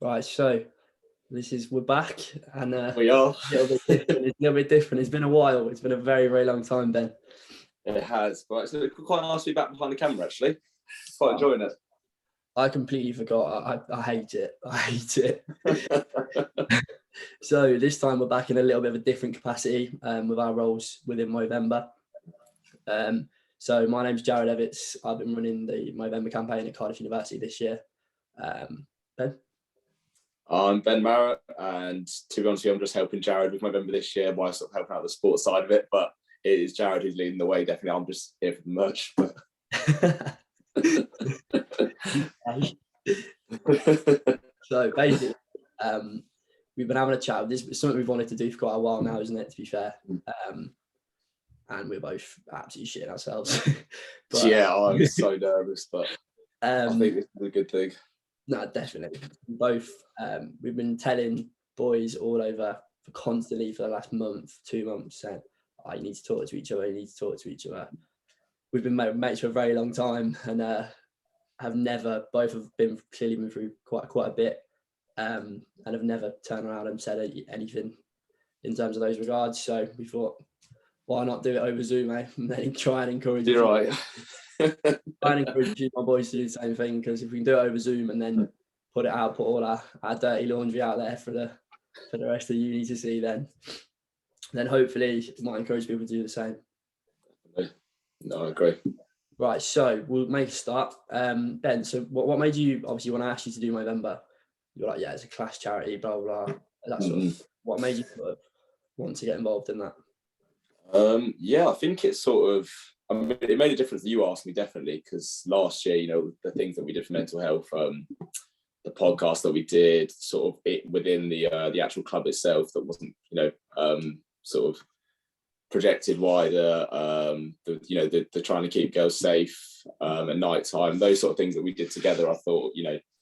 Right, so we're back, and We are. It's a little bit different. It's been a while. It's been a very, very long time, Ben. It has, but it's quite nice to be back behind the camera. Actually, quite enjoying it. I completely forgot. I hate it. I hate it. So this time we're back in a little bit of a different capacity with our roles within Movember. So my name's Jared Evitts. I've been running the Movember campaign at Cardiff University this year. Ben? I'm Ben Marrett, and to be honest with you, I'm just helping Jared with Movember this year by sort of helping out the sports side of it. But it is Jared who's leading the way. Definitely, I'm just here for the merch. So basically, we've been having a chat. This is something we've wanted to do for quite a while now, isn't it? To be fair, and we're both absolutely shitting ourselves. But, yeah, I'm so nervous, but I think this is a good thing. No, definitely. Both. We've been telling boys all over constantly for the last month, 2 months, saying, "Oh, you need to talk to each other. You need to talk to each other." We've been mates for a very long time, and both have been through quite a bit, and have never turned around and said anything in terms of those regards. So we thought, why not do it over Zoom, eh? And then try and encourage. You're right. Try and encourage my boys to do the same thing, because if we can do it over Zoom and then put all our dirty laundry out there for the rest of the uni to see, then hopefully it might encourage people to do the same. No, I agree. Right, so we'll make a start. Ben, so what made you, obviously when I asked you to do Movember, you're like, yeah, it's a class charity, blah, blah, blah. That sort of, what made you sort of want to get involved in that? Yeah, I think it's sort of, it made a difference that you asked me, definitely, because last year, the things that we did for mental health, the podcast that we did, sort of it within the actual club itself, that wasn't, sort of projected wider, the trying to keep girls safe at night time, those sort of things that we did together. I thought,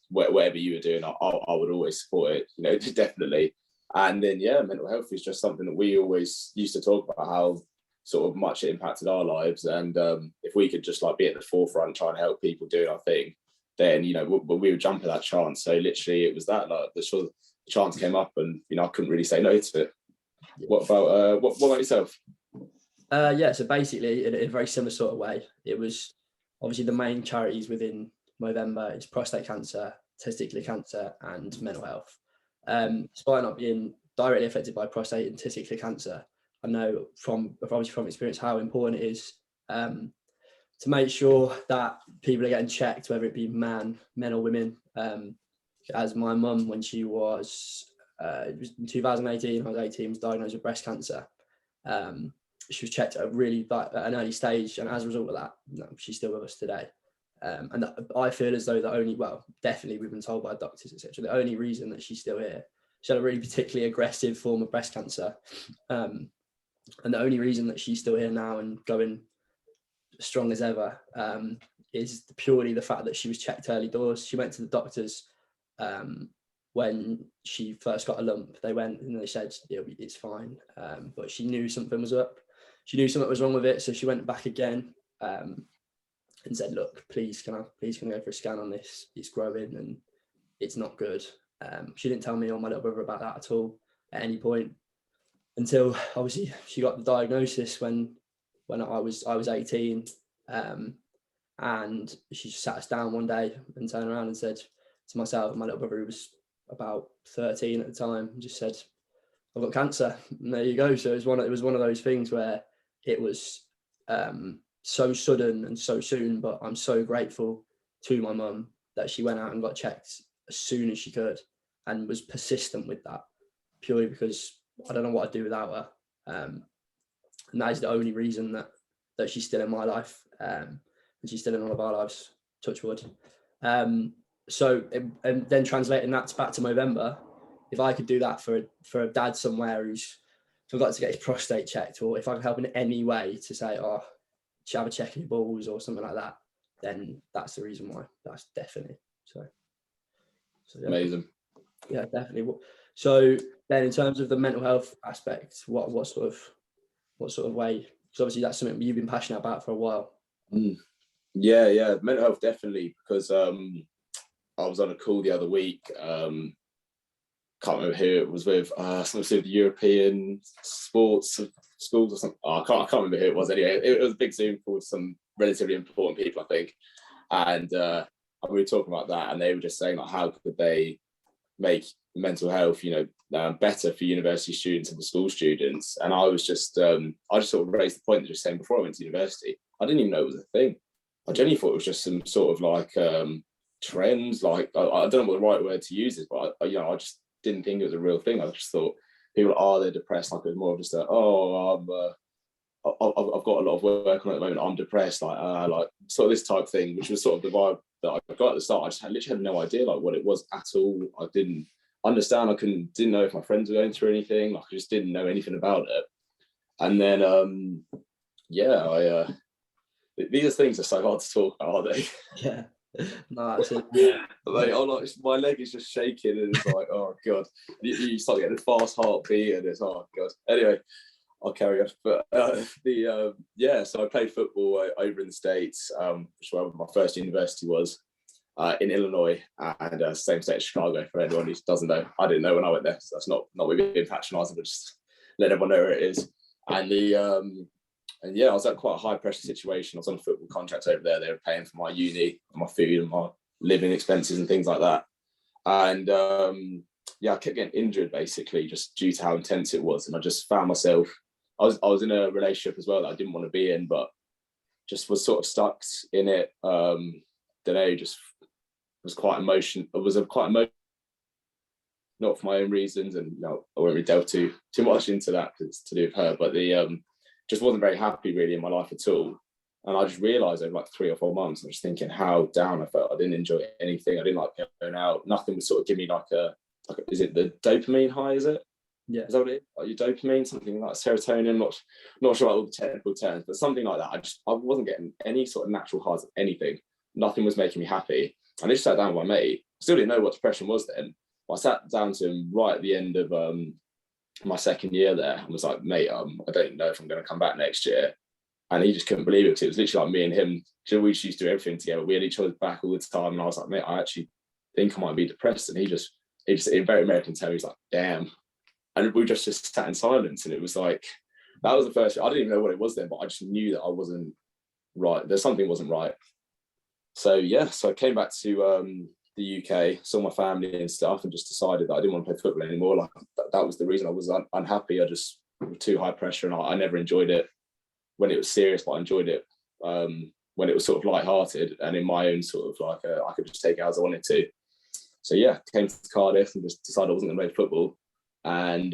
whatever you were doing, I would always support it, definitely. And then, mental health is just something that we always used to talk about, how sort of much it impacted our lives. And if we could just be at the forefront, trying to help people doing our thing, then, we would jump at that chance. So literally it was that, the chance came up, and, I couldn't really say no to it. What about, what about yourself? So basically in a very similar sort of way, it was obviously the main charities within Movember is prostate cancer, testicular cancer, and mental health. Despite not being directly affected by prostate and testicular cancer, I know from experience how important it is to make sure that people are getting checked, whether it be men or women. As my mum, when she was, it was in 2018, I was 18, was diagnosed with breast cancer. She was checked at an early stage, and as a result of that, she's still with us today. And I feel as though definitely we've been told by doctors, etc., the only reason that she's still here, she had a really particularly aggressive form of breast cancer. And the only reason that she's still here now and going strong as ever is purely the fact that she was checked early doors. She went to the doctors when she first got a lump. They went and they said, it's fine. But she knew something was up. She knew something was wrong with it. So she went back again and said, look, please can I go for a scan on this? It's growing and it's not good. She didn't tell me or my little brother about that at all at any point, until obviously she got the diagnosis when I was 18. And she just sat us down one day and turned around and said to myself and my little brother, who was about 13 at the time, just said, I've got cancer. And there you go. So it was one of those things where it was so sudden and so soon, but I'm so grateful to my mum that she went out and got checked as soon as she could and was persistent with that, purely because I don't know what I'd do without her. And that is the only reason that she's still in my life, and she's still in all of our lives, touch wood. And then translating that back to Movember, if I could do that for a dad somewhere who's forgot to get his prostate checked, or if I can help in any way to say, should have a check in your balls or something like that, then that's the reason why. That's definitely so yeah. Amazing. Yeah, definitely. So then, in terms of the mental health aspect, what sort of way? Because obviously that's something you've been passionate about for a while. Yeah, mental health definitely, because I was on a call the other week can't remember who it was with, something to do with the European sports schools or something. I can't remember who it was anyway. It was a big Zoom call with some relatively important people, I think. And we were talking about that, and they were just saying, like, how could they make mental health, better for university students and for school students? And I just sort of raised the point that just saying, before I went to university, I didn't even know it was a thing. I genuinely thought it was just some sort of like trends. Like, I don't know what the right word to use is, but I just didn't think it was a real thing. I just thought people they're depressed. Like, it was more of just I've got a lot of work on at the moment, I'm depressed, like sort of this type of thing, which was sort of the vibe that I got at the start. I just literally had no idea like what it was at all. I didn't understand. Didn't know if my friends were going through anything. Like, I just didn't know anything about it. And then these are things that are so hard to talk about, aren't they? Yeah. No, absolutely. Like, my leg is just shaking, and it's like, oh god, you start getting a fast heartbeat, and it's, oh god. Anyway, I'll carry on. But so I played football over in the States, which is where my first university was, in Illinois, and same state as Chicago, for anyone who doesn't know. I didn't know when I went there, so that's not me being patronising, but just let everyone know where it is. And I was at quite a high pressure situation. I was on a football contract over there. They were paying for my uni, my food, and my living expenses and things like that. And I kept getting injured, basically, just due to how intense it was. And I just found myself, I was in a relationship as well that I didn't want to be in, but just was sort of stuck in it. Just was quite emotional. It was quite emotional, not for my own reasons, and I won't really delve too much into that because it's to do with her. But just wasn't very happy really in my life at all. And I just realised over like 3 or 4 months, I was thinking how down I felt. I didn't enjoy anything. I didn't like going out. Nothing would sort of give me like is it the dopamine high? Is it? Yeah. Is that what it is? Like your dopamine, something like serotonin? Not sure about all the technical terms, but something like that. I wasn't getting any sort of natural highs of anything. Nothing was making me happy. And I just sat down with my mate. I still didn't know what depression was then. But I sat down to him right at the end of my second year there and was like, mate, I don't know if I'm going to come back next year. And he just couldn't believe it, because it was literally like me and him. We just used to do everything together. We had each other's back all the time. And I was like, mate, I actually think I might be depressed. And he just in very American terms, he's like, damn. And we just sat in silence. And it was like, that was the first, I didn't even know what it was then, but I just knew that I wasn't right. There's something wasn't right. So I came back to the UK, saw my family and stuff, and just decided that I didn't want to play football anymore. Like, that was the reason I was unhappy. I just was too high pressure, and I never enjoyed it when it was serious, but I enjoyed it when it was sort of lighthearted and in my own sort of like I could just take it as I wanted to. So came to Cardiff and just decided I wasn't going to play football, and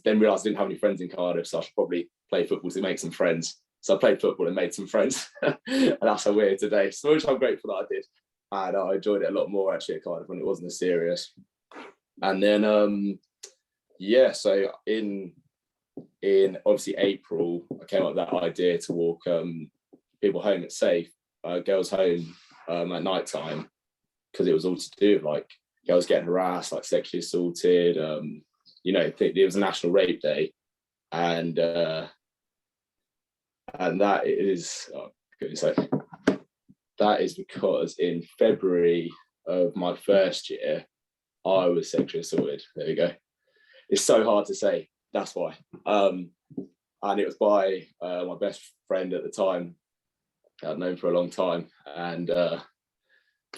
then realised I didn't have any friends in Cardiff, so I should probably play football to make some friends. So I played football and made some friends, and that's how we're here today. So which I'm grateful that I did, and I enjoyed it a lot more actually at Cardiff when it wasn't as serious. And then so in obviously April, I came up with that idea to walk people home at safe, girls home at night time, because it was all to do with like girls getting harassed, like sexually assaulted. It was a National Rape Day, and that is, that is because in February of my first year, I was sexually assaulted. There we go. It's so hard to say. That's why. And it was by my best friend at the time. I'd known for a long time, and my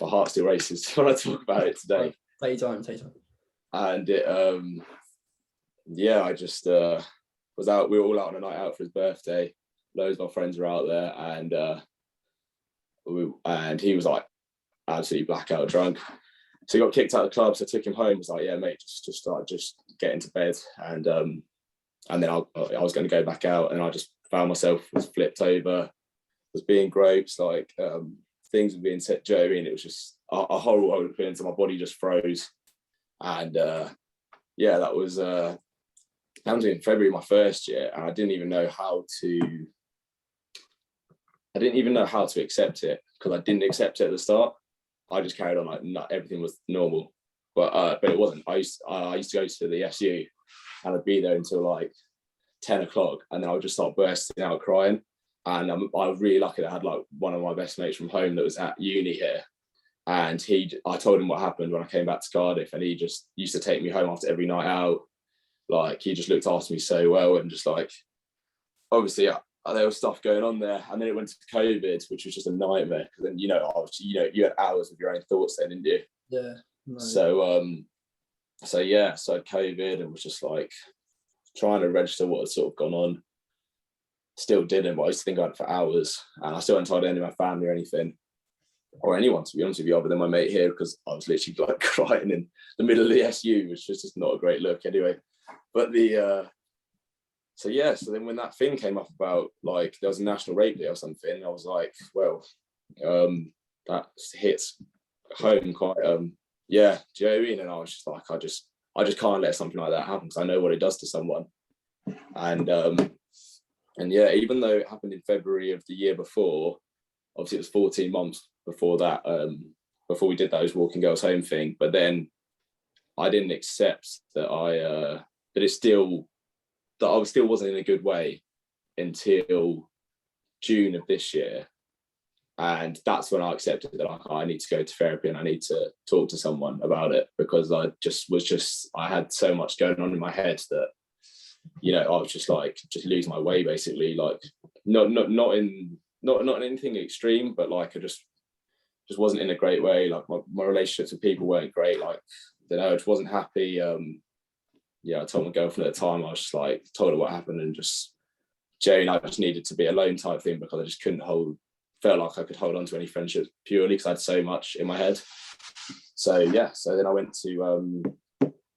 heart still races when I talk about it today. Take your time. And it, I just was out. We were all out on a night out for his birthday. Loads of my friends were out there, and he was like absolutely blackout drunk. So he got kicked out of the club. So I took him home. I was like, yeah, mate, just get into bed. And then I was going to go back out, and I just found myself was flipped over, was being groped, like things were being said. Do you know what I mean? It was just a horrible feeling. So my body just froze. And that was in February my first year, and I didn't even know how to accept it, because I didn't accept it at the start. I just carried on like everything was normal, but it wasn't. I used to go to the SU, and I'd be there until like 10 o'clock, and then I would just start bursting out crying. And I was really lucky that I had like one of my best mates from home that was at uni here, And I told him what happened when I came back to Cardiff, and he just used to take me home after every night out. Like, he just looked after me so well, and just like, obviously there was stuff going on there. And then it went to COVID, which was just a nightmare. Because then, you had hours of your own thoughts then, didn't you? Yeah. Right. So I had COVID and was just like trying to register what had sort of gone on. Still didn't, but I used to think about it for hours, and I still hadn't told any of my family or anything, or anyone, to be honest with you, other than my mate here, because I was literally like crying in the middle of the SU, which was just not a great look anyway. But so then when that thing came up about like there was a national rape day or something, I was like, well, that hits home quite, do you know what I mean? And I was just like, I just can't let something like that happen, because I know what it does to someone. And yeah, even though it happened in February of the year before, obviously it was 14 months before that, before we did those Walking Girls Home thing. But then I didn't accept that I still wasn't in a good way until June of this year. And that's when I accepted that I need to go to therapy and I need to talk to someone about it, because I had so much going on in my head that, I was just like, just lose my way basically, like not in anything extreme, but like I just wasn't in a great way. Like my relationships with people weren't great. Like, I just wasn't happy. I told my girlfriend at the time, I was just like, told her what happened, and just Jane, I just needed to be alone type thing, because I just felt like I could hold on to any friendships purely because I had so much in my head. So then I went to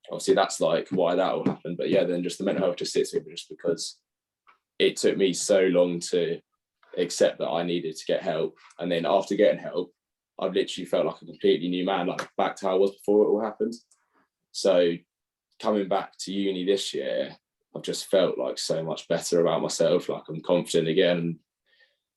obviously that's like why that all happened. But then just the mental health just sits with me, just because it took me so long to accept that I needed to get help. And then after getting help, I've literally felt like a completely new man, like back to how I was before it all happened. So coming back to uni this year, I've just felt like so much better about myself. Like, I'm confident again.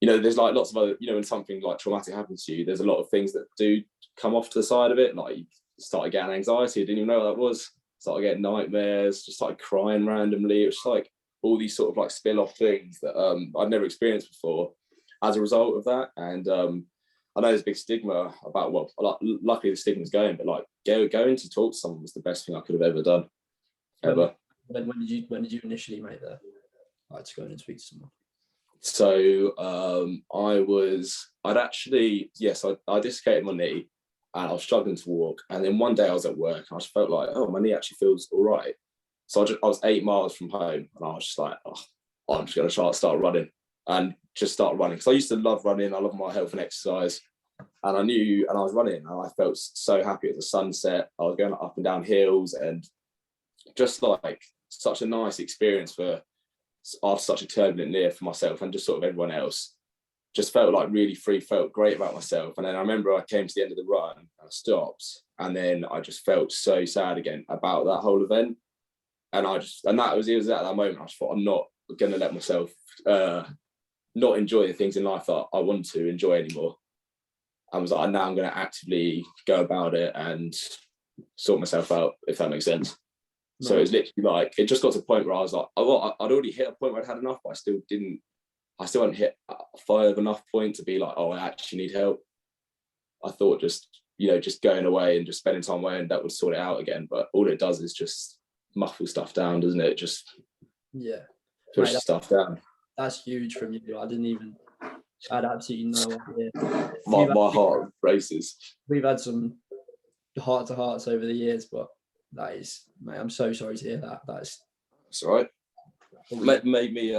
There's like lots of other, when something like traumatic happens to you, there's a lot of things that do come off to the side of it. Like, you started getting anxiety, I didn't even know what that was. Started getting nightmares, just started crying randomly. It was like all these sort of like spill off things that I'd never experienced before as a result of that. And I know there's a big stigma about, well, luckily the stigma's going, but like going to talk to someone was the best thing I could have ever done, ever. When did you initially make the like to go in and speak to someone? So I dislocated my knee and I was struggling to walk. And then one day I was at work and I just felt like, oh, my knee actually feels all right. So I was 8 miles from home and I was just like, oh, I'm just going to start running and just start running. Because I used to love running. I love my health and exercise. And I was running and I felt so happy at the sunset. I was going up and down hills, and just like such a nice experience after such a turbulent year for myself and just sort of everyone else. Just felt like really free, felt great about myself. And then I remember I came to the end of the run and I stopped, and then I just felt so sad again about that whole event. And it was at that moment I just thought, I'm not going to let myself not enjoy the things in life that I want to enjoy anymore. I was like, now I'm going to actively go about it and sort myself out, if that makes sense. No. So it was literally like, it just got to a point where I was like, I'd already hit a point where I'd had enough, but I still hadn't hit a far enough point to be like, oh, I actually need help. I thought just going away and just spending time away and that would sort it out again. But all it does is just muffle stuff down, doesn't it? Just push stuff down. That's huge from you. I had absolutely no idea. My heart races. We've had some heart-to-hearts over the years, but that is, mate, I'm so sorry to hear that. That's all right. Made me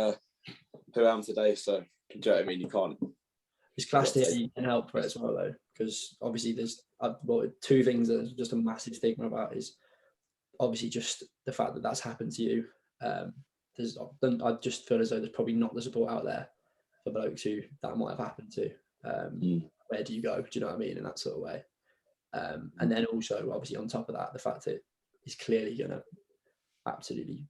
who I am today, so do you know what I mean? You can't. It's class to hear you can help for it as well, though, because obviously there's two things that there's just a massive stigma about is obviously just the fact that that's happened to you. I just feel as though there's probably not the support out there for blokes who that might have happened to. Where do you go? Do you know what I mean? In that sort of way. And then also, obviously, on top of that, the fact that it's clearly going to absolutely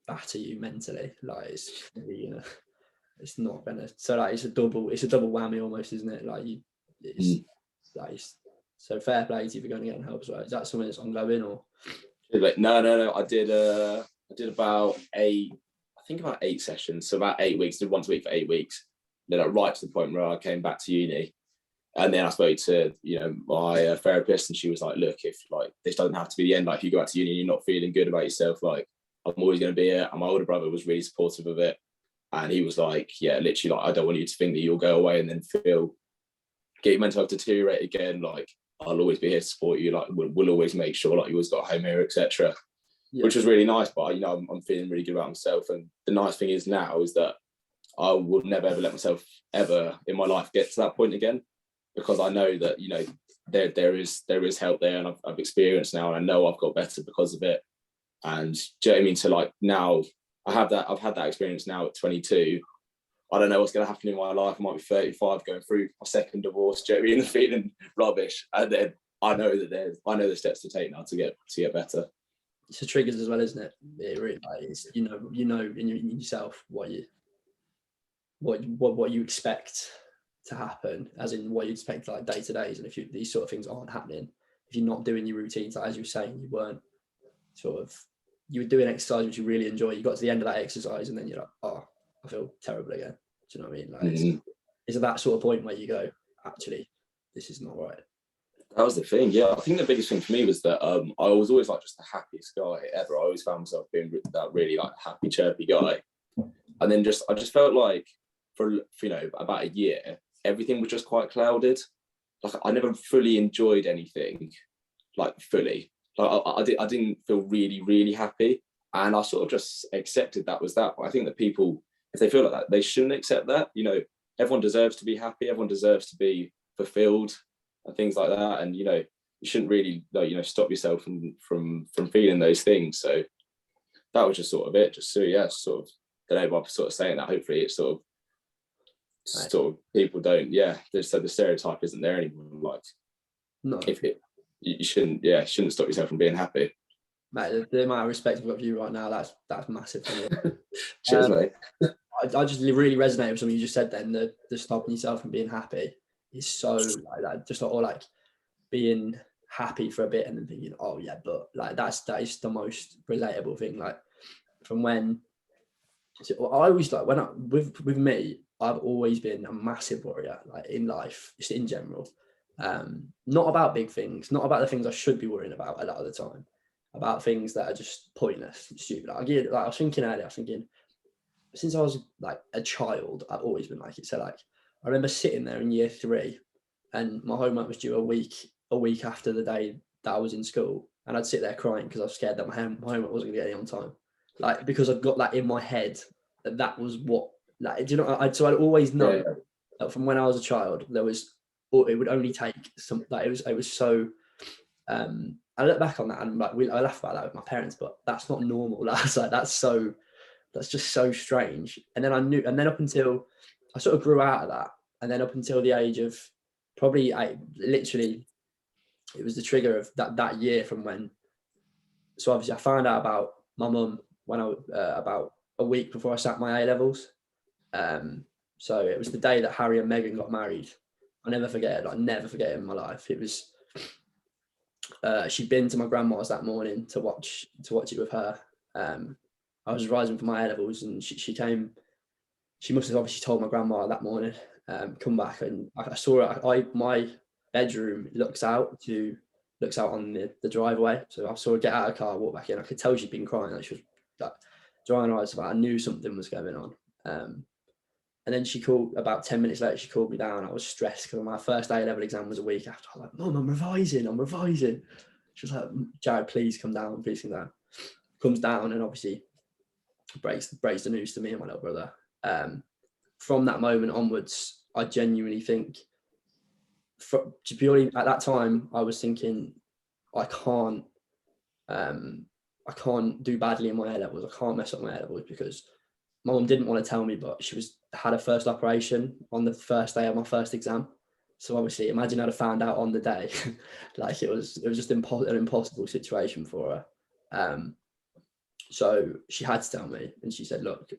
batter you mentally. Like, it's really gonna, it's not going to. So like, it's a double whammy almost, isn't it? Like so fair play to you for going to get help as well. Is that something that's ongoing or? No. I did about 8 sessions, so about 8 weeks. Did once a week for 8 weeks. Then right to the point where I came back to uni, And then I spoke to, my therapist, and she was like, look, if like this doesn't have to be the end, like if you go out to uni and you're not feeling good about yourself, like I'm always going to be here. And my older brother was really supportive of it. And he was like, yeah, literally, like, I don't want you to think that you'll go away and then get your mental health deteriorate again. Like, I'll always be here to support you. Like, we'll always make sure, like, you always got a home here, etc. Yeah. Which was really nice. But, I'm feeling really good about myself. And the nice thing is now is that I will never, ever let myself ever in my life get to that point again, because I know that, there is help there, and I've experienced now, and I know I've got better because of it. And do you know what I mean? So like now I've had that experience now at 22. I don't know what's going to happen in my life. I might be 35 going through my second divorce, do you know what I mean? And feeling rubbish. And then I know the steps to take now to get better. It's the triggers as well, isn't it? It really, like, it's, in yourself what you expect to happen, as in what you expect like day to days. And if these sort of things aren't happening, if you're not doing your routines, like as you were saying, you were doing exercise which you really enjoy, you got to the end of that exercise and then you're like, oh, I feel terrible again. Do you know what I mean? Like it's at that sort of point where you go, actually, this is not right. That was the thing. Yeah, I think the biggest thing for me was that I was always like just the happiest guy ever. I always found myself being that really like happy, chirpy guy. And then I just felt like for about a year, everything was just quite clouded. Like I never fully enjoyed anything, like fully. Like I didn't feel really, really happy. And I sort of just accepted that was that. But I think that people, if they feel like that, they shouldn't accept that. Everyone deserves to be happy. Everyone deserves to be fulfilled and things like that. And, you shouldn't really, stop yourself from feeling those things. So that was just sort of it. Just so, yeah, sort of, I don't know if I'm sort of saying that. Hopefully it's sort of people don't, so the stereotype isn't there anymore. Like, no. You shouldn't stop yourself from being happy. Mate, the amount of respect I've got for you right now, that's massive for me. Cheers, mate. I just really resonate with something you just said then, the stopping yourself from being happy is so like that, just all like being happy for a bit and then thinking, oh yeah, but like that is the most relatable thing. Like from when, I always like with me, I've always been a massive worrier, like in life, just in general. Not about big things, not about the things I should be worrying about a lot of the time, about things that are just pointless and stupid. I was thinking earlier, since I was like a child, I've always been like it. So like, I remember sitting there in year 3 and my homework was due a week after the day that I was in school. And I'd sit there crying because I was scared that my homework wasn't going to get any on time. Like, because I'd got that in my head that was what, like, do you know, I'd always know that from when I was a child, it would only take some, like, it was so, I look back on that and like, I laugh about that with my parents, but that's not normal. That's just so strange. And then up until I sort of grew out of that, and then up until the age of probably, it was the trigger of that year from when. So obviously I found out about my mum when I was about a week before I sat my A levels. So it was the day that Harry and Meghan got married. I'll never forget it. Like, never forget it in my life. It was. She'd been to my grandma's that morning to watch it with her. I was rising for my A levels, and she came. She must have obviously told my grandma that morning, come back, and I saw her. My bedroom looks out on the driveway. So I saw her get out of the car, walk back in. I could tell she'd been crying. Like, she was like drying her eyes. I knew something was going on. And then she called, about 10 minutes later, she called me down. I was stressed because my first A-level exam was a week after. I was like, Mum, I'm revising. She was like, Jared, please come down. Comes down and obviously breaks the news to me and my little brother. From that moment onwards, I genuinely think, purely at that time, I was thinking, I can't do badly in my A-levels. I can't mess up my A-levels, because my mum didn't want to tell me, but she had her first operation on the first day of my first exam. So obviously, imagine I'd have found out on the day. Like, it was just an impossible situation for her. So she had to tell me, and she said, look,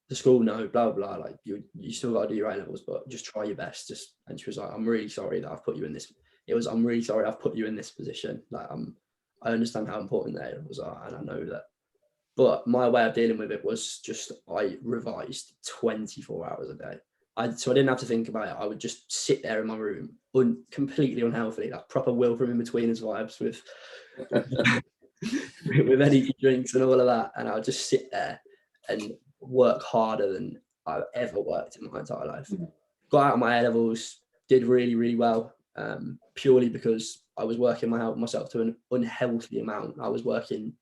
the school know, blah, blah, like you still got to do your A-levels, but just try your best. And she was like, I'm really sorry that I've put you in this. I'm really sorry I've put you in this position. Like, I understand how important the A-levels are, and I know that. But my way of dealing with it was just, I revised 24 hours a day. So I didn't have to think about it. I would just sit there in my room, completely unhealthy, like proper Will from In Betweeners vibes with with energy drinks and all of that. And I would just sit there and work harder than I've ever worked in my entire life. Got out of my A levels, did really, really well, purely because I was working myself to an unhealthy amount. I was working,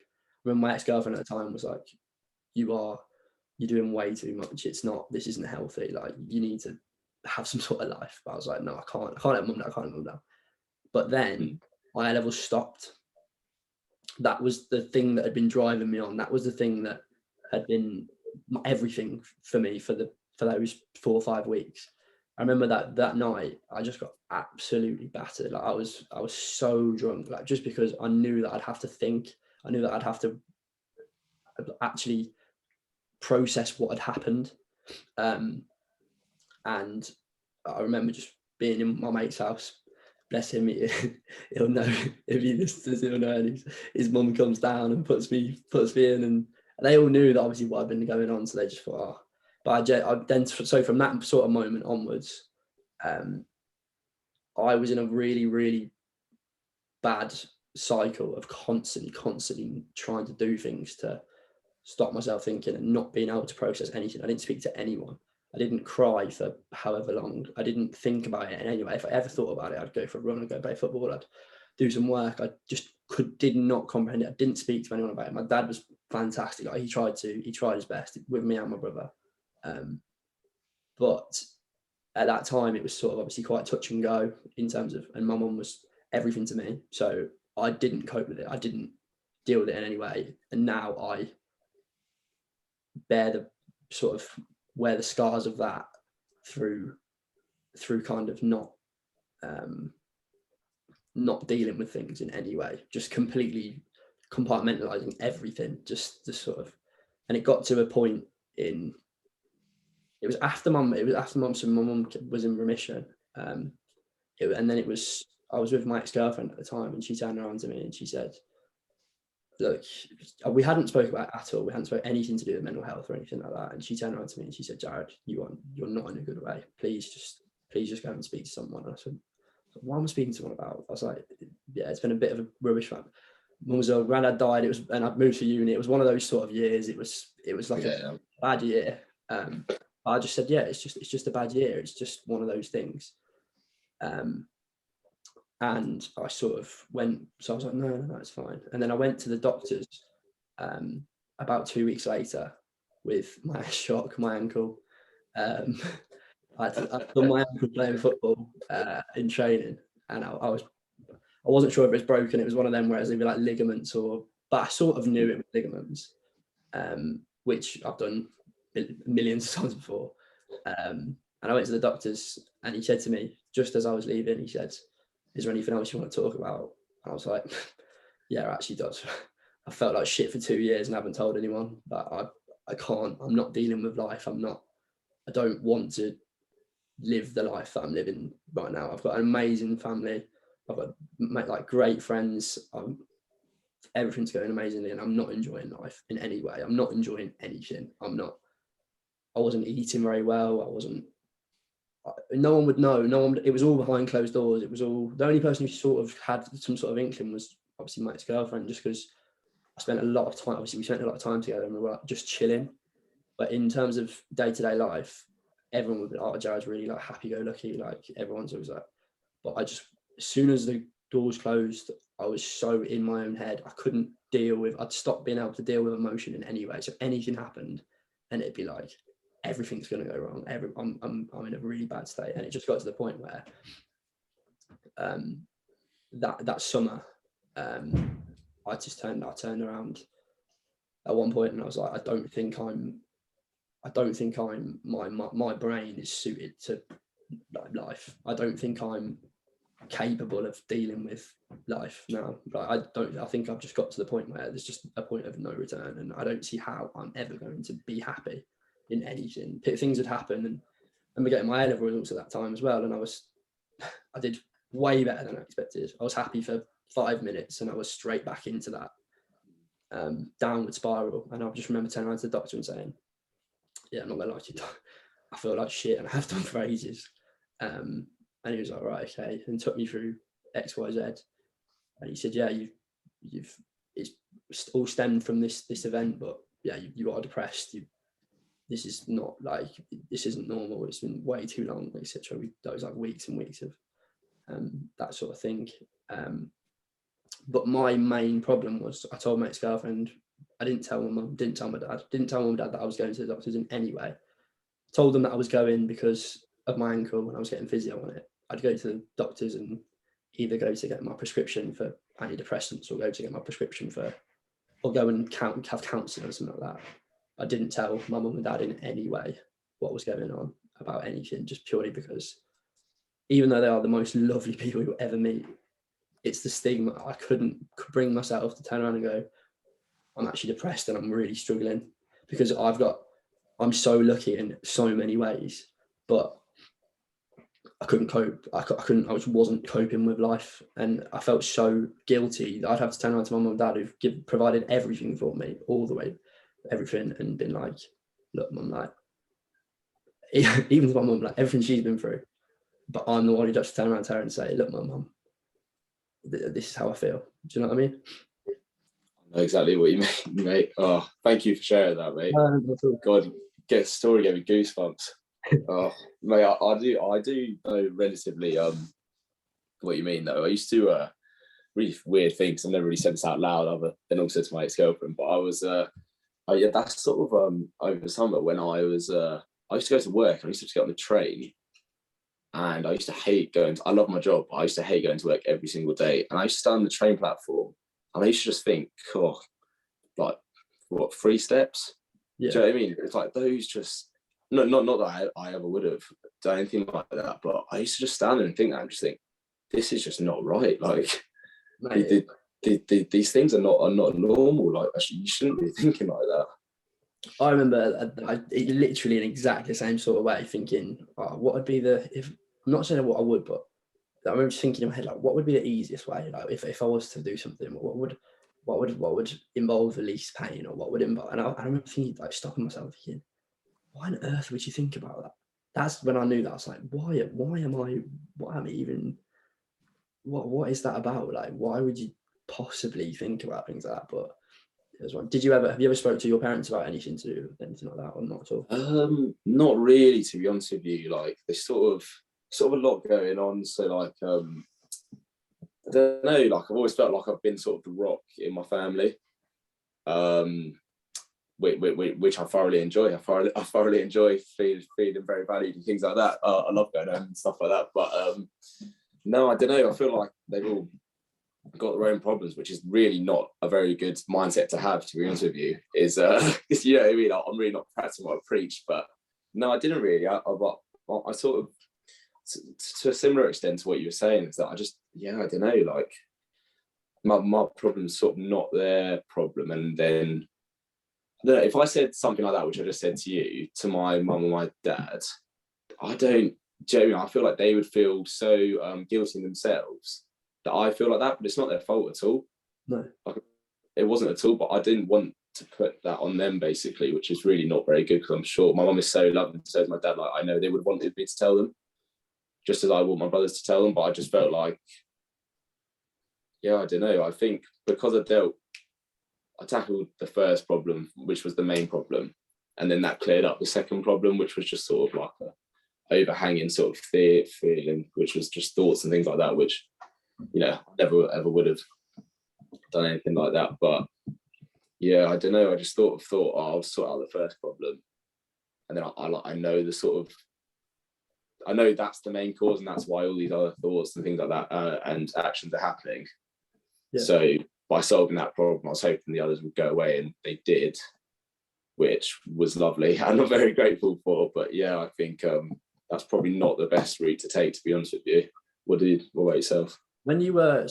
when my ex-girlfriend at the time was like, you're doing way too much. This isn't healthy. Like, you need to have some sort of life. But I was like, no, I can't let mum down. But then my A levels stopped. That was the thing that had been driving me on. That was the thing that had been everything for me for those 4 or 5 weeks. I remember that night, I just got absolutely battered. Like, I was so drunk, like, just because I knew that I'd have to think. I knew that I'd have to actually process what had happened. And I remember just being in my mate's house. Bless him, he'll know, if he listens, he'll know. And his mum comes down and puts me in, and they all knew that obviously what had been going on, so they just thought, oh. But so from that sort of moment onwards, I was in a really, really bad cycle of constantly trying to do things to stop myself thinking and not being able to process anything. I didn't speak to anyone. I didn't cry for however long. I didn't think about it in any way. If I ever thought about it, I'd go for a run and go play football. I'd do some work. I just did not comprehend it. I didn't speak to anyone about it. My dad was fantastic. Like, he tried his best with me and my brother. But at that time, it was sort of obviously quite touch and go in terms of, and my mum was everything to me. So I didn't cope with it. I didn't deal with it in any way. And now I wear the scars of that through kind of not dealing with things in any way, just completely compartmentalizing everything, just sort of. And it got to a point it was after mum, so my mum was in remission, and then I was with my ex-girlfriend at the time, and she turned around to me and she said, look, we hadn't spoke about it at all. We hadn't spoke anything to do with mental health or anything like that. And she turned around to me and she said, Jared, you're not in a good way. Please just go and speak to someone. And I said, what am I speaking to someone about? I was like, yeah, it's been a bit of a rubbish one. Mum was ill, granddad died. And I'd moved to uni. It was one of those sort of years. It was like a bad year. I just said, yeah, it's just a bad year. It's just one of those things. And I sort of went, so I was like, no, it's fine. And then I went to the doctors about 2 weeks later with my shock, my ankle. I'd done my ankle playing football in training, and I wasn't sure if it was broken. It was one of them where it'd be like ligaments, but I sort of knew it was ligaments, which I've done millions of times before. And I went to the doctors, and he said to me, just as I was leaving, he said, is there anything else you want to talk about? And I was like, yeah, it actually does. I felt like shit for 2 years and haven't told anyone, but I can't. I'm not dealing with life. I don't want to live the life that I'm living right now. I've got an amazing family. I've got like great friends. Everything's going amazingly, and I'm not enjoying life in any way. I'm not enjoying anything. I wasn't eating very well. No one would know. It was all behind closed doors. It was all, the only person who sort of had some sort of inkling was obviously my ex-girlfriend, just because we spent a lot of time together, and we were just chilling. But in terms of day-to-day life, everyone would be like, oh, Jared's really like happy-go-lucky, like everyone's always like. But as soon as the doors closed, I was so in my own head. I'd stopped being able to deal with emotion in any way. So anything happened, and it'd be like, everything's going to go wrong. I'm in a really bad state. And it just got to the point where that summer, I turned around at one point, and I was like, I don't think my brain is suited to life. I don't think I'm capable of dealing with life now. Like, I think I've just got to the point where there's just a point of no return, and I don't see how I'm ever going to be happy in anything. Things had happened, and we're getting my A-level results at that time as well, and I did way better than I expected. I was happy for 5 minutes, and I was straight back into that downward spiral. And I just remember turning around to the doctor and saying, yeah, I'm not gonna lie to you, I feel like shit, and I have done for ages. And he was like, right, okay, and took me through X, Y, Z. And he said, yeah, it's all stemmed from this event, but yeah, you are depressed. This is not like, this isn't normal. It's been way too long, etc. Those like weeks and weeks of that sort of thing. But my main problem was, I told my ex-girlfriend, I didn't tell my mum, didn't tell my dad, didn't tell mum and dad that I was going to the doctors in any way. Told them that I was going because of my ankle and I was getting physio on it. I'd go to the doctors and either go to get my prescription for antidepressants or go to get my prescription for, or go and have counselling or something like that. I didn't tell my mum and dad in any way what was going on about anything, just purely because even though they are the most lovely people you'll ever meet, it's the stigma. I couldn't bring myself to turn around and go, I'm actually depressed and I'm really struggling, because I'm so lucky in so many ways, but I couldn't cope. I just wasn't coping with life, and I felt so guilty that I'd have to turn around to my mum and dad who've provided everything for me, all the way, everything, and been like, look, mum, like, even to my mum, like, everything she's been through, but I'm the one who just turn around to her and say, look, mum, this is how I feel. Do you know what I mean? I know exactly what you mean, mate. Oh, thank you for sharing that, mate. God, get a story, gave me goosebumps. Oh, mate, I do know relatively what you mean though. I used to really weird things. I've never really said this out loud other than also to my ex-girlfriend, but I was yeah, that's sort of over summer when I used to go to work and I used to just get on the train, and I used to hate going I love my job, but I used to hate going to work every single day. And I used to stand on the train platform and I used to just think, oh, like, what, 3 steps? Yeah. Do you know what I mean? It's like those just not that I ever would have done anything like that, but I used to just stand there and think that and just think, this is just not right. Like, these things are not normal. Like, you shouldn't be thinking like that. I remember literally in exactly the same sort of way, thinking, oh, what would be I'm not saying what I would, but I remember just thinking in my head, like, what would be the easiest way? Like, if I was to do something, what would involve the least pain, or what would involve? And I remember thinking, like, stopping myself, thinking, why on earth would you think about that? That's when I knew that I was like, what is that about? Like, why would you possibly think about things like that? But have you ever spoke to your parents about anything to do with anything like that, or not at all? Not really, to be honest with you. Like, there's sort of a lot going on. So like, I don't know, like, I've always felt like I've been sort of the rock in my family, which I thoroughly enjoy. I thoroughly enjoy feeling very valued and things like that. I love going home and stuff like that. But no, I don't know. I feel like they've all got their own problems, which is really not a very good mindset to have, to be honest with you. Is you know what I mean? I'm really not practicing what I preach, but no, I didn't really. I sort of, to a similar extent to what you were saying, is that I don't know, like, my problem's sort of not their problem. And then I don't know, if I said something like that, which I just said to you, to my mum and my dad, do you know what I mean? I feel like they would feel so guilty in themselves that I feel like that, but it's not their fault at all. No, like, it wasn't at all. But I didn't want to put that on them, basically, which is really not very good, because I'm sure my mum is so loving, so is my dad. Like, I know they would want me to tell them, just as I want my brothers to tell them. But I just felt like, yeah, I don't know. I think because I tackled the first problem, which was the main problem, and then that cleared up the second problem, which was just sort of like a overhanging sort of feeling, which was just thoughts and things like that, which, you know, I never ever would have done anything like that. But yeah, I don't know. I just thought, oh, I'll sort out the first problem, and then I know I know that's the main cause, and that's why all these other thoughts and things like that and actions are happening. Yeah. So by solving that problem, I was hoping the others would go away, and they did, which was lovely, and I'm very grateful for. But yeah, I think that's probably not the best route to take, to be honest with you. What about yourself? When you were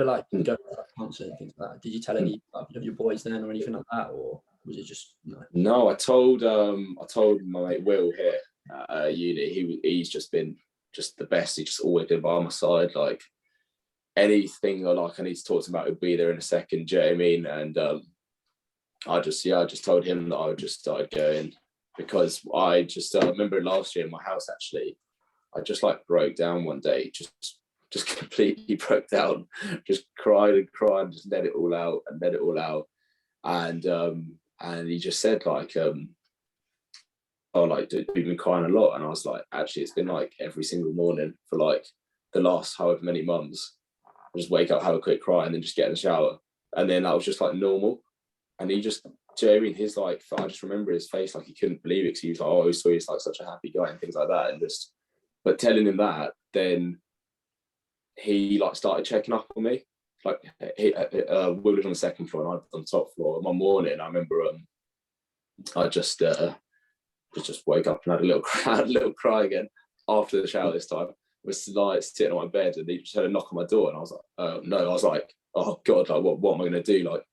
like going to counselling and things like that, did you tell any of your boys then or anything like that, or was it just no? No, I told my mate Will here at uni. He's just been the best. He's just always been by my side. Like, anything I need to talk to him about, he'll be there in a second. Do you know what I mean? And I just told him that I just started going because I just remember last year in my house, actually, I just like broke down one day, just completely broke down, just cried and cried, just let it all out and let it all out. And he just said like, oh, like, dude, you've been crying a lot. And I was like, actually, it's been like every single morning for like the last however many months. I just wake up, have a quick cry, and then just get in the shower. And then that was just like normal. And he just, Jerry, his like, I just remember his face, like he couldn't believe it, because he was like, oh, I saw he's like such a happy guy and things like that. And just, but telling him that, then he like started checking up on me. Like we lived on the second floor and I was on the top floor. One morning, I remember I just woke up and had a little cry again after the shower this time. I was like sitting on my bed and he just had a knock on my door and I was like, oh no, I was like, oh God, like what am I going to do? Like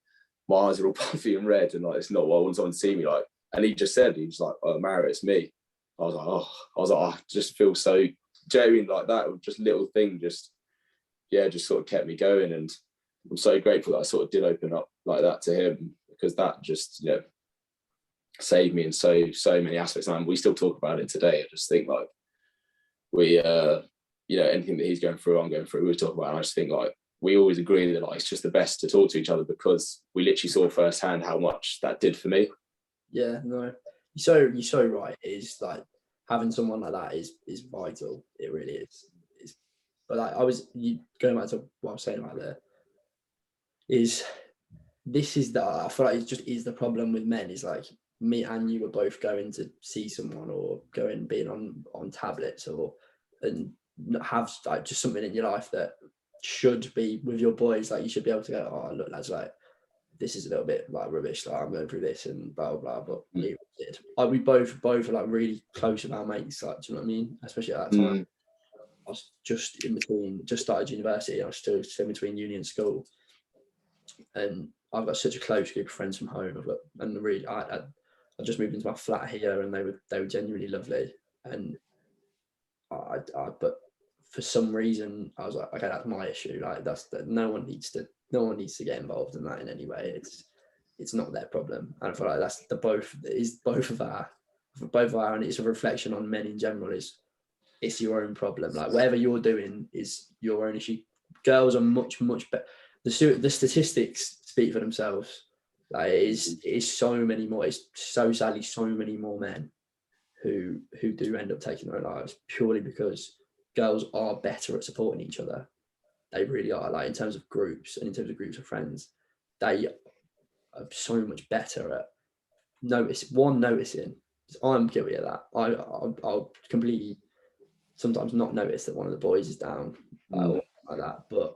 my eyes are all puffy and red and like, it's not what I want someone to see me like. And he just said, he was like, oh, Mara, it's me. I was like, I just feel so genuine like that. Just little thing, just sort of kept me going. And I'm so grateful that I sort of did open up like that to him, because that just, saved me in so many aspects. And we still talk about it today. I just think like we, anything that he's going through, I'm going through, we talk about it. And I just think like, we always agree that like, it's just the best to talk to each other, because we literally saw firsthand how much that did for me. Yeah, no, you're so right. It is like having someone like that is vital. It really is. But like going back to what I was saying about there, I feel like it just is the problem with men, is like me and you were both going to see someone or being on tablets and have like just something in your life that should be with your boys. Like you should be able to go, oh look lads, like this is a little bit like rubbish, like I'm going through this and blah blah blah. But it did. Like we both are like really close with our mates, like, do you know what I mean? Especially at that time. I was just started university. I was still in between uni and school, and I've got such a close group of friends from home. I just moved into my flat here, and they were genuinely lovely. And but for some reason, I was like, okay, that's my issue. Like no one needs to get involved in that in any way. It's not their problem. And I feel like that's both of our, and it's a reflection on men in general. It's your own problem. Like whatever you're doing is your own issue. Girls are much better. The statistics speak for themselves. Like it is so many more. It's so sadly so many more men who do end up taking their lives purely because girls are better at supporting each other. They really are. Like in terms of groups and in terms of groups of friends, they are so much better at noticing. I'm guilty of that. I'll completely sometimes not notice that one of the boys is down or like that, but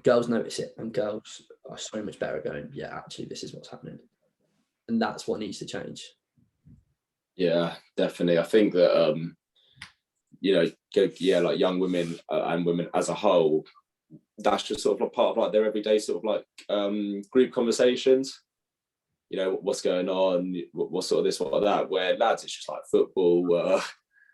girls notice it, and girls are so much better at going, yeah, actually this is what's happening, and that's what needs to change. Yeah, definitely. I think that like young women and women as a whole, that's just sort of like part of like their everyday sort of like group conversations. What's going on, what sort of this, what that. Where lads, it's just like football,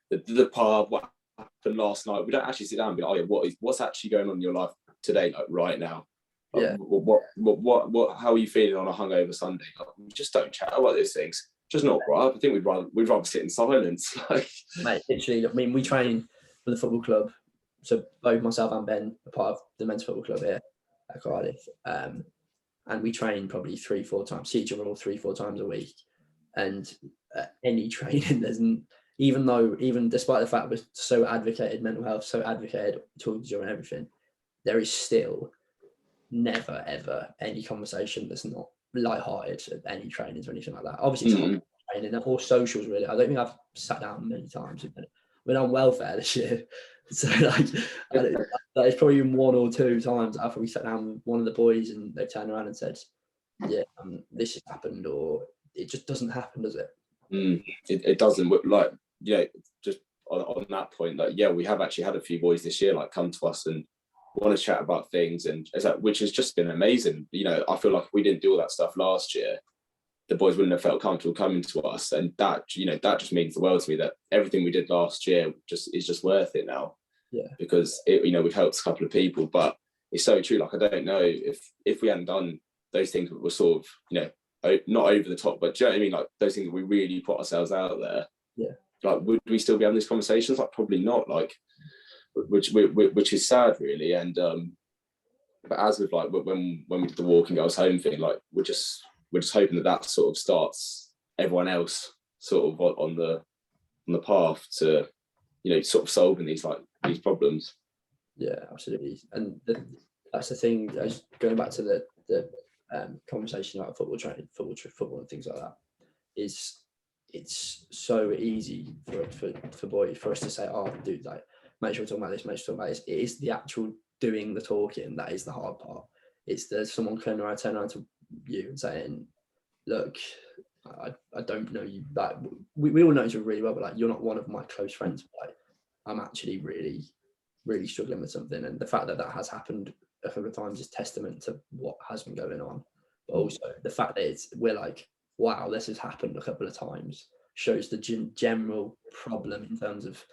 the pub, what happened last night. We don't actually sit down and be like, oh yeah, what's actually going on in your life today, like right now? Yeah. What how are you feeling on a hungover Sunday? Like, we just don't chat about those things. Just not right. I think we'd rather sit in silence. Like, mate, literally, I mean, we train for the football club. So both myself and Ben are part of the men's football club here at Cardiff. And we train probably 3-4 times, see each other all 3-4 times a week. And any training, even despite the fact we're so advocated mental health, so advocated talking to each other and everything, there is still never ever any conversation that's not lighthearted at any trainings or anything like that. Obviously, it's not training or socials really. I don't think I've sat down many times. I've been on welfare this year, so like it's probably been 1 or 2 times after we sat down with one of the boys and they turned around and said, "Yeah, this has happened," or it just doesn't happen, does it? It doesn't. Like, just on that point, like, we have actually had a few boys this year like come to us and want to chat about things, and which has just been amazing. I feel like if we didn't do all that stuff last year, the boys wouldn't have felt comfortable coming to us, and that that just means the world to me, that everything we did last year is just worth it now. Yeah, because we've helped a couple of people. But it's so true. Like, I don't know if we hadn't done those things that were sort of not over the top, but do you know what I mean? Like those things that we really put ourselves out there. Yeah. Like, would we still be having these conversations? Like, probably not. Like, which is sad, really. And but as with like when we did the Walking Girls Home thing, like we're just hoping that sort of starts everyone else sort of on the path to, you know, sort of solving these problems. Yeah, absolutely. And that's the thing. Going back to the conversation about football training, football and things like that, is it's so easy for us to say, oh, dude, like, make sure we're talking about this, make sure we're talking about this. It is the actual doing the talking that is the hard part. It's someone turning around to you and saying, look, I don't know you. Like, we all know each other really well, but like, you're not one of my close friends. But like, I'm actually really, really struggling with something, and the fact that has happened a couple of times is testament to what has been going on. But also the fact that we're like, wow, this has happened a couple of times, shows the general problem in terms of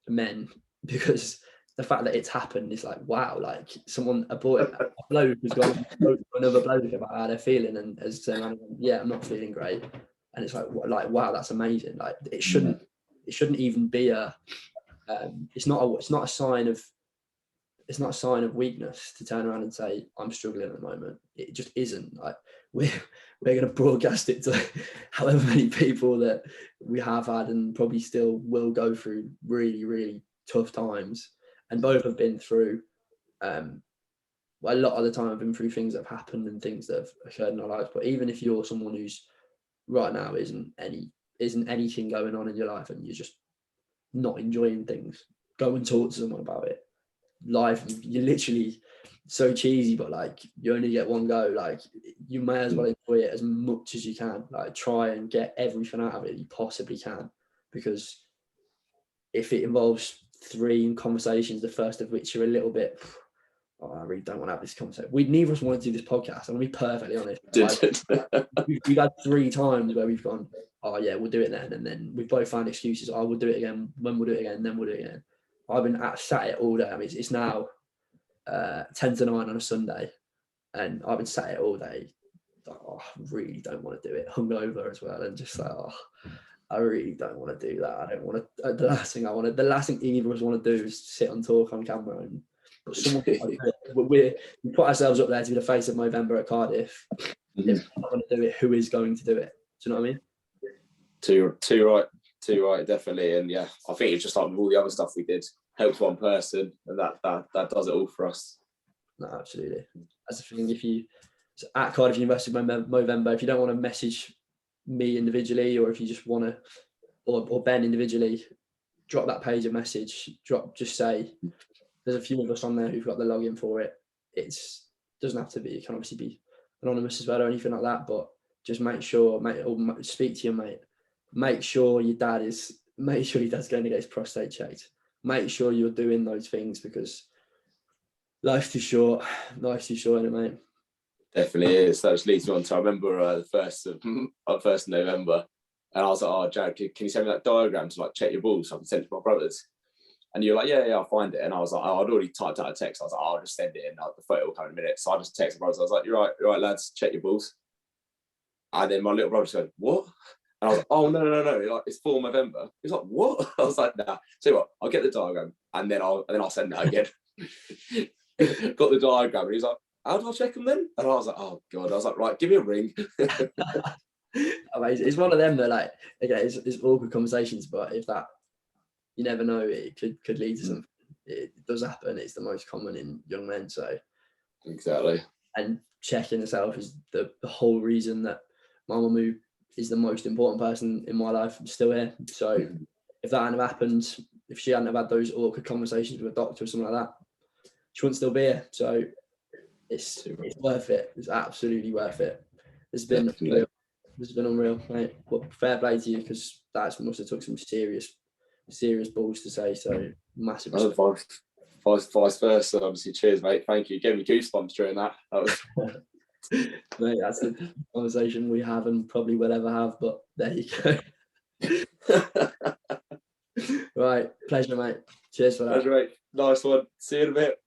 men, because the fact that it's happened is like, wow, like a bloke has gone to another bloke about how they're feeling and has said, yeah, I'm not feeling great, and it's like wow, that's amazing. Like, it shouldn't even be it's not a sign of weakness to turn around and say, I'm struggling at the moment. It just isn't. Like, we're going to broadcast it to however many people that we have had and probably still will go through really, really tough times. And both have been through, a lot of the time I've been through things that have happened and things that have occurred in our lives. But even if you're someone who's right now isn't anything going on in your life and you're just not enjoying things, go and talk to someone about it. Life, you're literally so cheesy, but like, you only get one go. Like, you may as well enjoy it as much as you can. Like, try and get everything out of it you possibly can, because if it involves 3 conversations, the first of which are a little bit, oh, I really don't want to have this conversation. Neither of us want to do this podcast. I'm gonna be perfectly honest. Like, we've had 3 times where we've gone, oh yeah, we'll do it then, and then we've both found excuses. Oh, we'll do it again. When we'll do it again, then we'll do it again. I've been sat it all day. I mean, it's now 10 to 9 on a Sunday, and I've been sat it all day. Oh, I really don't want to do it. Hungover as well, and just like, oh, I really don't want to do that. I don't want to. The last thing either of us want to do is sit and talk on camera. But someone, we put ourselves up there to be the face of Movember at Cardiff. If we're not going to do it, who is going to do it? Do you know what I mean? Too right, definitely. And yeah, I think it's just like with all the other stuff we did, helps one person, and that does it all for us. No, absolutely. That's the thing. At Cardiff University Movember, if you don't want to message me individually, or if you just want to, or Ben individually, drop that page a message. Just say, there's a few of us on there who've got the login for it. Doesn't have to be. It can obviously be anonymous as well or anything like that. But just make sure, mate, or speak to your mate. Make sure your dad's going to get his prostate checked. Make sure you're doing those things, because life's too short. Life's too short, isn't it, mate? Definitely is. That just leads me on to, I remember the 1st of November, and I was like, oh, Jared, can you send me that diagram to like check your balls so I can send it to my brothers? And you're like, yeah, I'll find it. And I was like, oh, I'd already typed out a text. I was like, oh, I'll just send it in. The photo will come in a minute. So I just texted my brothers. I was like, you're right, lads, check your balls. And then my little brother said, what? And I was like, oh, no. Like, it's 4 November. He's like, what? I was like, nah. So what? I'll get the diagram and then I'll send that again. Got the diagram, and he's like, how do I check them then? And I was like, oh God. I was like, right, give me a ring. Amazing. It's one of them that, like, again, it's awkward conversations, but if that, you never know, it could lead to something. It does happen. It's the most common in young men. So exactly. And checking yourself is the whole reason that my mum is the most important person in my life still here. So if that hadn't have happened, if she hadn't have had those awkward conversations with a doctor or something like that, she wouldn't still be here. So it's worth it. It's absolutely worth it. It's been unreal, mate. But fair play to you, because that must have took some serious balls to say. So massive respect. Vice versa, obviously. Cheers, mate. Thank you. Gave me goosebumps during that. Mate, that's the conversation we have and probably will ever have, but there you go. Right, pleasure, mate. Cheers for that. Pleasure, mate. Nice one. See you in a bit.